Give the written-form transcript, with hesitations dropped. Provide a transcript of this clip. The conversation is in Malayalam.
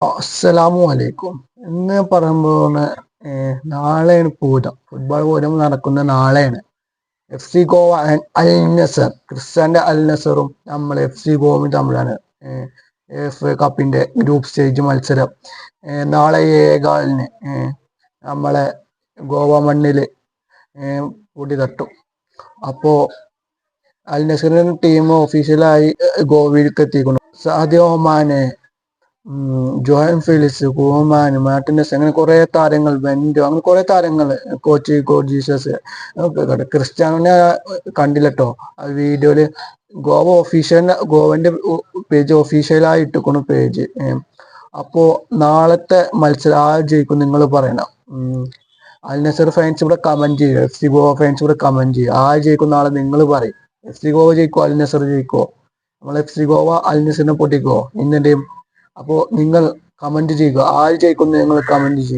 അസ്സലാമു അലൈക്കും. ഇന്ന് പറയുമ്പോൾ നാളെയാണ് പൂരം. ഫുട്ബോൾ പൂരം നടക്കുന്ന നാളെയാണ്. എഫ് സി ഗോവ അൽ നസർ, ക്രിസ്ത്യാന്റെ അൽ നസറും നമ്മൾ എഫ് സി ഗോവയും തമ്മിലാണ് എഫ് എ കപ്പിന്റെ ഗ്രൂപ്പ് സ്റ്റേജ് മത്സരം. നാളെ 7:15 നമ്മളെ ഗോവ മണ്ണിൽ പൊടി തട്ടും. അപ്പോൾ അൽ നസറിന്റെ ടീം ഒഫീഷ്യലായി ഗോവയിലേക്ക് എത്തിക്കുന്നു. Sadio Mane, Joan Felix, Koeman, Martinez, അങ്ങനെ കുറെ താരങ്ങൾ, വെൻഡോ, അങ്ങനെ കുറെ താരങ്ങൾ, കോച്ച് ജീസസ്, ക്രിസ്ത്യാനോനെ കണ്ടില്ല കേട്ടോ. ആ വീഡിയോയില് ഗോവന്റെ പേജ് ഒഫീഷ്യലായി ഇട്ടിക്കണു പേജ്. അപ്പോ നാളത്തെ മത്സരം ആര് ജയിക്കും നിങ്ങൾ പറയണം. അൽ നസർ ഫാൻസ് ഇവിടെ കമന്റ് ചെയ്യുക, എഫ് സി ഗോവ ഫാൻസ് ഇവിടെ കമന്റ് ചെയ്യുക. ആര് ജയിക്കും നാളെ നിങ്ങൾ പറയും. എഫ് സി ഗോവ ജയിക്കോ അൽ നസർ ജയിക്കോ? നമ്മൾ എഫ് സി ഗോവ അൽ നസറിനെ പൊട്ടിക്കോ ഇന്നിന്റെയും? അപ്പോൾ നിങ്ങൾ കമന്റ് ചെയ്യുക, ആര് ജയിക്കും നിങ്ങൾ കമന്റ് ചെയ്യുക.